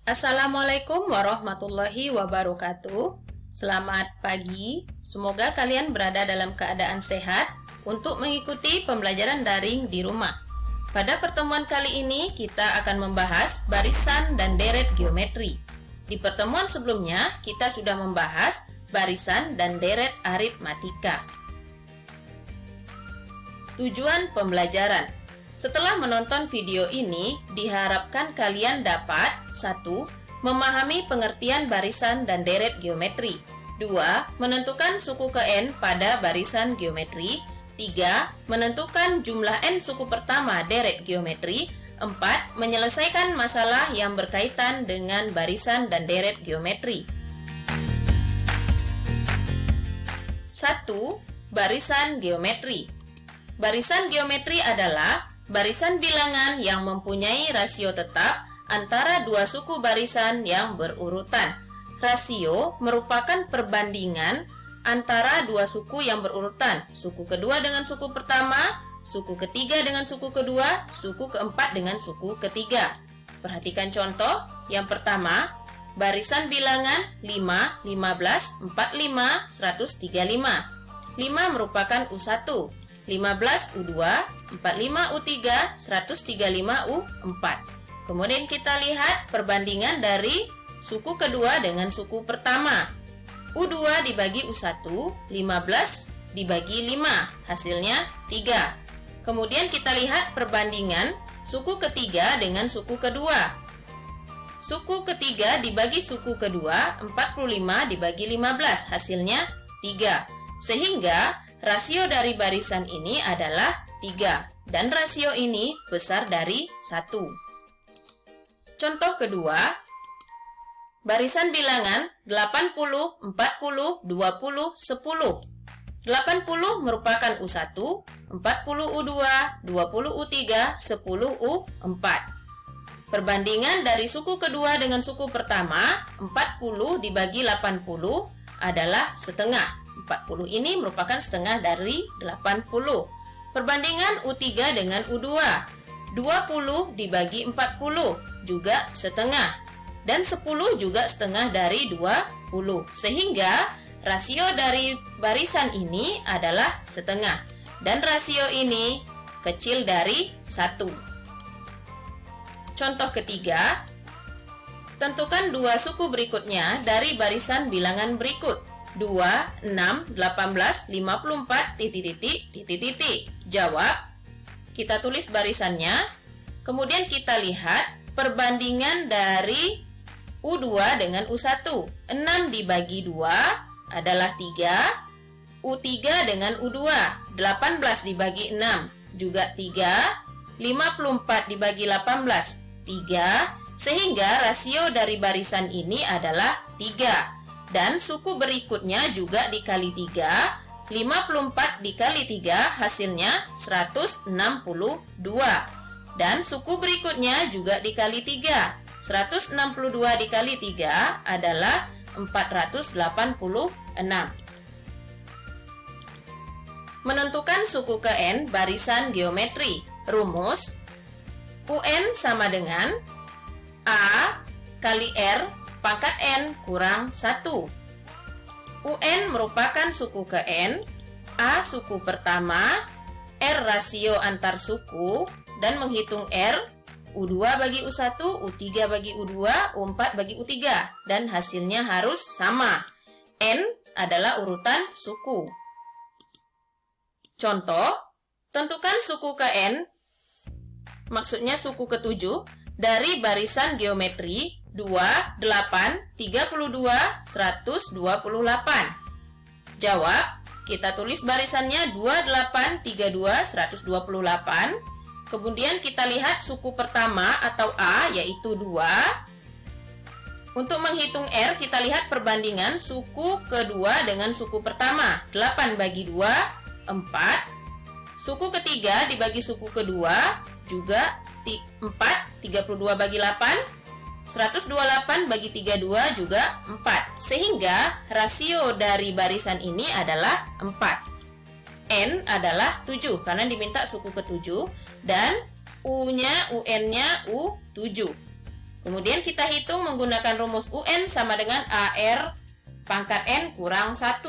Assalamualaikum warahmatullahi wabarakatuh. Selamat pagi, semoga kalian berada dalam keadaan sehat untuk mengikuti pembelajaran daring di rumah. Pada pertemuan kali ini kita akan membahas barisan dan deret geometri. Di pertemuan sebelumnya kita sudah membahas barisan dan deret aritmatika. Tujuan pembelajaran. Setelah menonton video ini, diharapkan kalian dapat 1. Memahami pengertian barisan dan deret geometri. 2. Menentukan suku ke N pada barisan geometri. 3. Menentukan jumlah N suku pertama deret geometri. 4. Menyelesaikan masalah yang berkaitan dengan barisan dan deret geometri. 1. Barisan geometri. Barisan geometri adalah barisan bilangan yang mempunyai rasio tetap antara dua suku barisan yang berurutan. Rasio merupakan perbandingan antara dua suku yang berurutan, suku kedua dengan suku pertama, suku ketiga dengan suku kedua, suku keempat dengan suku ketiga. Perhatikan contoh. Yang pertama, barisan bilangan 5, 15, 45, 135. 5 merupakan U1, 15 U2, 45 U3, 135 U4. Kemudian kita lihat perbandingan dari suku kedua dengan suku pertama. U2 dibagi U1, 15 dibagi 5, hasilnya 3. Kemudian kita lihat perbandingan suku ketiga dengan suku kedua. Suku ketiga dibagi suku kedua, 45 dibagi 15, hasilnya 3. Sehingga rasio dari barisan ini adalah 3, dan rasio ini besar dari 1. Contoh kedua, barisan bilangan 80, 40, 20, 10. 80 merupakan U1, 40 U2, 20 U3, 10 U4. Perbandingan dari suku kedua dengan suku pertama, 40 dibagi 80 adalah setengah. 40 ini merupakan setengah dari 80. Perbandingan U3 dengan U2, 20 dibagi 40 juga setengah, dan 10 juga setengah dari 20. Sehingga rasio dari barisan ini adalah setengah, dan rasio ini kecil dari 1. Contoh ketiga, tentukan dua suku berikutnya dari barisan bilangan berikut. 2, 6, 18, 54, titik. Jawab. Kita tulis barisannya. Kemudian kita lihat perbandingan dari U2 dengan U1. 6 dibagi 2 adalah 3. U3 dengan U2. 18 dibagi 6 juga 3. 54 dibagi 18, 3. Sehingga rasio dari barisan ini adalah 3. Dan suku berikutnya juga dikali 3, 54 dikali 3 hasilnya 162. Dan suku berikutnya juga dikali 3, 162 dikali 3 adalah 486. Menentukan suku ke N barisan geometri. Rumus UN sama dengan A kali R pangkat N kurang 1. UN merupakan suku ke N, A suku pertama, R rasio antar suku, dan menghitung R, U2 bagi U1, U3 bagi U2, U4 bagi U3, dan hasilnya harus sama. N adalah urutan suku. Contoh, tentukan suku ke N, maksudnya suku ke-7, dari barisan geometri 2, 8, 32, 128. Jawab, kita tulis barisannya 2, 8, 32, 128. Kemudian kita lihat suku pertama atau A, yaitu 2. Untuk menghitung R, kita lihat perbandingan suku kedua dengan suku pertama. 8 bagi 2, 4. Suku ketiga dibagi suku kedua, juga 4. 32 bagi 8, 128 bagi 32 juga 4. Sehingga rasio dari barisan ini adalah 4. N adalah 7 karena diminta suku ke-7 dan UN-nya U7. Kemudian kita hitung menggunakan rumus UN sama dengan AR pangkat N kurang 1.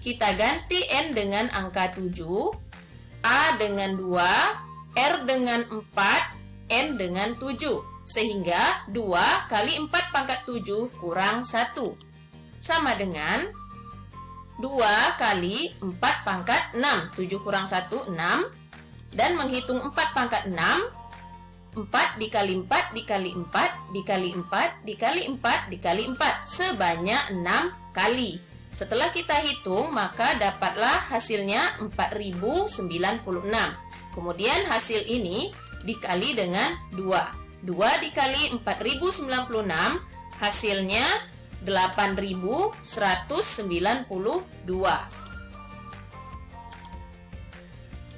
Kita ganti N dengan angka 7, A dengan 2, R dengan 4, N dengan 7. Sehingga 2 kali 4 pangkat 7 kurang 1. Sama dengan 2 kali 4 pangkat 6. 7 kurang 1, 6. Dan menghitung 4 pangkat 6. 4 dikali 4 dikali 4 dikali 4 dikali 4 dikali 4. Sebanyak 6 kali. Setelah kita hitung, maka dapatlah hasilnya 4096. Kemudian hasil ini dikali dengan 2. 2 dikali 4096 hasilnya 8192.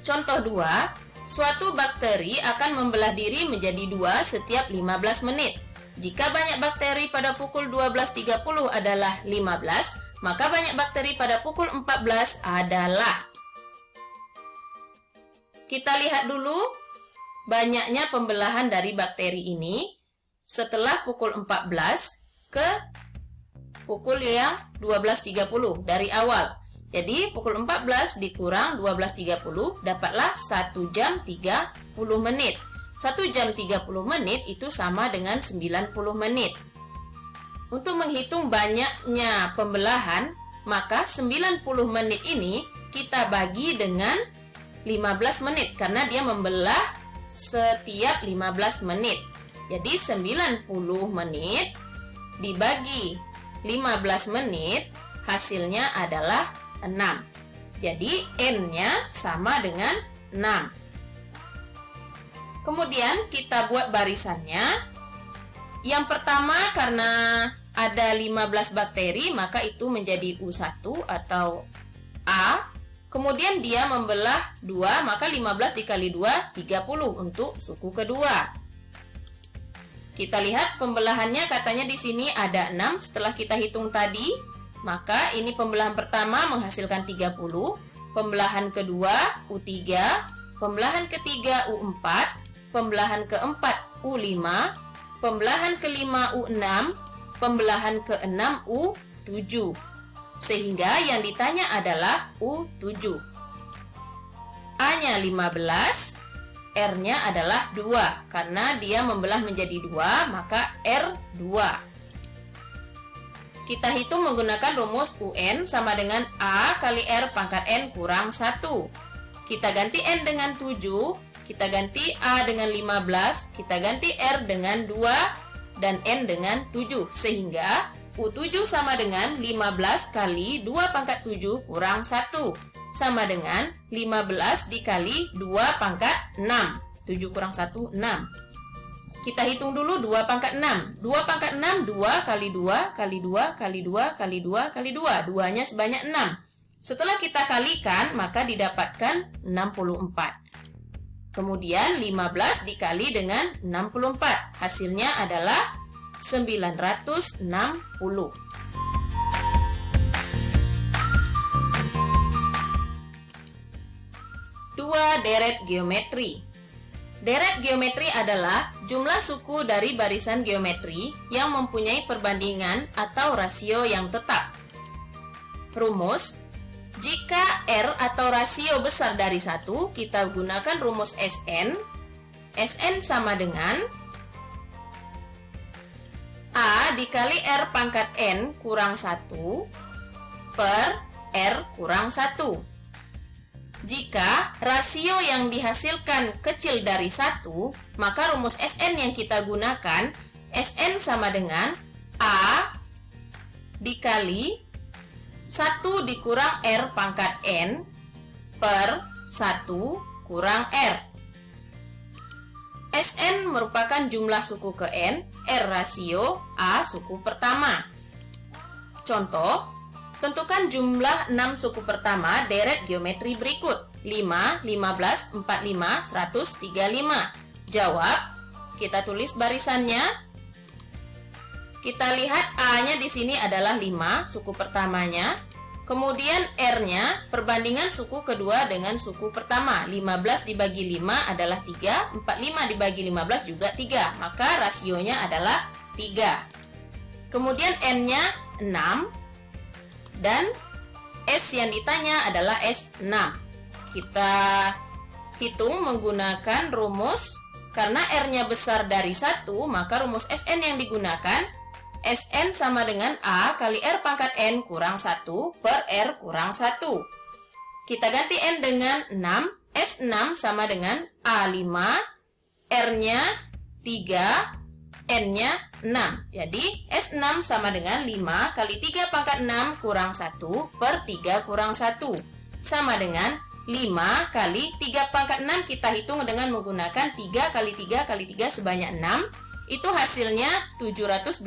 Contoh 2, suatu bakteri akan membelah diri menjadi 2 setiap 15 menit. Jika banyak bakteri pada pukul 12.30 adalah 15, maka banyak bakteri pada pukul 14 adalah. Kita lihat dulu banyaknya pembelahan dari bakteri ini setelah pukul 14 ke pukul yang 12.30 dari awal. Jadi pukul 14 dikurang 12.30 dapatlah 1 jam 30 menit. 1 jam 30 menit itu sama dengan 90 menit. Untuk menghitung banyaknya pembelahan, maka 90 menit ini kita bagi dengan 15 menit karena dia membelah setiap 15 menit. Jadi 90 menit dibagi 15 menit hasilnya adalah 6. Jadi N-nya sama dengan 6. Kemudian kita buat barisannya. Yang pertama karena ada 15 bakteri maka itu menjadi U1 atau A. Kemudian dia membelah 2, maka 15 dikali 2, 30 untuk suku kedua. Kita lihat pembelahannya katanya di sini ada 6 setelah kita hitung tadi. Maka ini pembelahan pertama menghasilkan 30, pembelahan kedua U3, pembelahan ketiga U4, pembelahan keempat U5, pembelahan kelima U6, pembelahan keenam U7. Sehingga yang ditanya adalah U7. A-nya 15, R-nya adalah 2. Karena dia membelah menjadi 2, maka R2. Kita hitung menggunakan rumus UN sama dengan A kali R pangkat N kurang 1. Kita ganti N dengan 7, kita ganti A dengan 15, kita ganti R dengan 2, dan N dengan 7. Sehingga U7 sama dengan 15 kali 2 pangkat 7 kurang 1. Sama dengan 15 dikali 2 pangkat 6. 7 kurang 1, 6. Kita hitung dulu 2 pangkat 6. 2 pangkat 6, 2 kali 2 kali 2 kali 2 kali 2 kali 2. 2-nya sebanyak 6. Setelah kita kalikan, maka didapatkan 64. Kemudian 15 dikali dengan 64. Hasilnya adalah 960. 2. Deret geometri. Deret geometri adalah jumlah suku dari barisan geometri yang mempunyai perbandingan atau rasio yang tetap. Rumus: jika R atau rasio besar dari 1, kita gunakan rumus SN. SN sama dengan A dikali R pangkat N kurang 1 per R kurang 1. Jika rasio yang dihasilkan kecil dari 1, maka rumus SN yang kita gunakan, SN sama dengan A dikali 1 dikurang R pangkat N per 1 kurang R. SN merupakan jumlah suku ke N, R rasio A suku pertama. Contoh, tentukan jumlah 6 suku pertama deret geometri berikut. 5, 15, 45, 135. Jawab, kita tulis barisannya. Kita lihat A-nya di sini adalah 5, suku pertamanya. Kemudian R-nya perbandingan suku kedua dengan suku pertama. 15 dibagi 5 adalah 3, 45 dibagi 15 juga 3, maka rasionya adalah 3. Kemudian N-nya 6 dan S yang ditanya adalah S6. Kita hitung menggunakan rumus, karena R-nya besar dari 1, maka rumus Sn yang digunakan Sn sama dengan A kali R pangkat N kurang 1 per R kurang 1. Kita ganti N dengan 6, S6 sama dengan A5, R-nya 3, N-nya 6. Jadi S6 sama dengan 5 kali 3 pangkat 6 kurang 1 per 3 kurang 1. Sama dengan 5 kali 3 pangkat 6 kita hitung dengan menggunakan 3 kali 3 kali 3 sebanyak 6. Itu hasilnya 729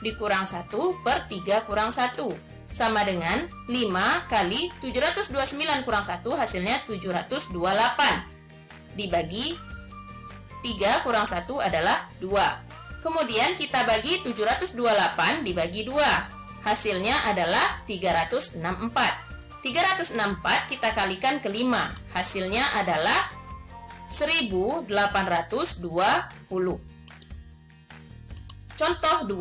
dikurang 1 per 3 kurang 1. Sama dengan 5 kali 729 kurang 1 hasilnya 728. Dibagi 3 kurang 1 adalah 2. Kemudian kita bagi 728 dibagi 2. Hasilnya adalah 364. 364 kita kalikan ke 5. Hasilnya adalah 1820. Contoh 2,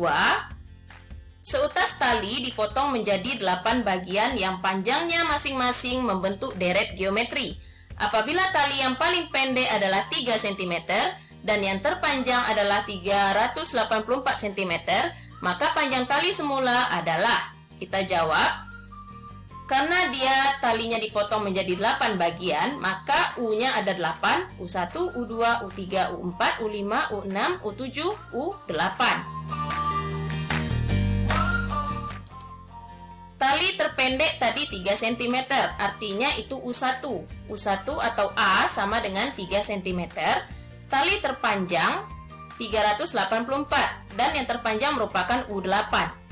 seutas tali dipotong menjadi 8 bagian yang panjangnya masing-masing membentuk deret geometri. Apabila tali yang paling pendek adalah 3 cm dan yang terpanjang adalah 384 cm, maka panjang tali semula adalah, kita jawab, karena dia talinya dipotong menjadi 8 bagian, maka U-nya ada 8, U1, U2, U3, U4, U5, U6, U7, U8. Tali terpendek tadi 3 cm, artinya itu U1. U1 atau A sama dengan 3 cm. Tali terpanjang 384 dan yang terpanjang merupakan U8.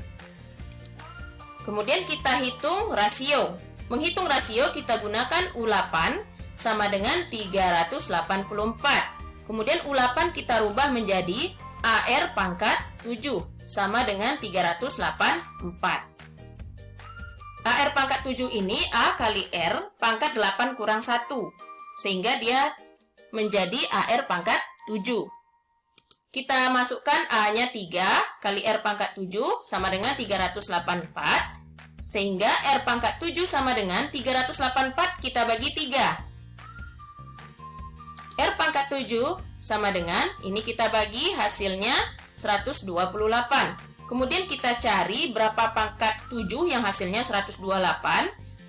Kemudian kita hitung rasio. Menghitung rasio kita gunakan U8 sama dengan 384. Kemudian U8 kita rubah menjadi AR pangkat 7 sama dengan 384. AR pangkat 7 ini A kali R pangkat 8 kurang 1. Sehingga dia menjadi AR pangkat 7. Kita masukkan A-nya 3 kali R pangkat 7 sama dengan 384. Sehingga R pangkat 7 sama dengan 384 kita bagi 3. R pangkat 7 sama dengan, ini kita bagi hasilnya 128. Kemudian kita cari berapa pangkat 7 yang hasilnya 128.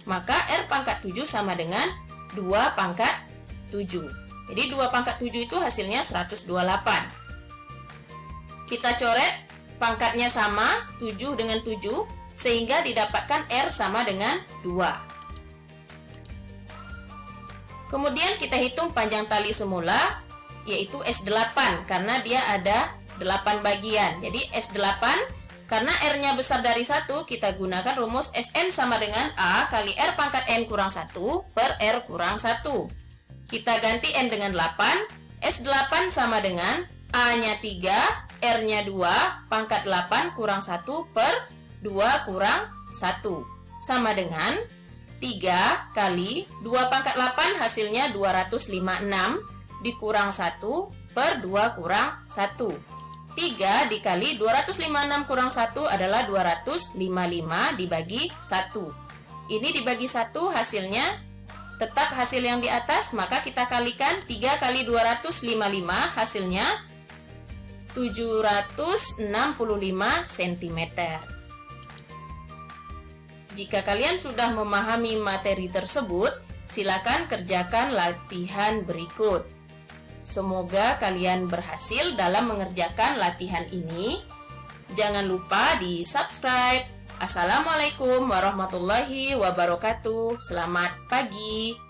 Maka R pangkat 7 sama dengan 2 pangkat 7. Jadi 2 pangkat 7 itu hasilnya 128. Kita coret pangkatnya sama, 7 dengan 7, sehingga didapatkan R sama dengan 2. Kemudian kita hitung panjang tali semula, yaitu S8, karena dia ada 8 bagian. Jadi S8, karena R-nya besar dari 1, kita gunakan rumus Sn sama dengan A kali R pangkat N kurang 1 per R kurang 1. Kita ganti N dengan 8, S8 sama dengan A-nya 3, R-nya 2, pangkat 8 kurang 1 per 2 kurang 1. Sama dengan 3 kali 2 pangkat 8 hasilnya 256 dikurang 1 per 2 kurang 1. 3 dikali 256 kurang 1 adalah 255 dibagi 1. Ini dibagi 1 hasilnya tetap hasil yang di atas, maka kita kalikan 3 kali 255 hasilnya 765 cm. Jika kalian sudah memahami materi tersebut, silakan kerjakan latihan berikut. Semoga kalian berhasil dalam mengerjakan latihan ini. Jangan lupa di subscribe. Assalamualaikum warahmatullahi wabarakatuh. Selamat pagi.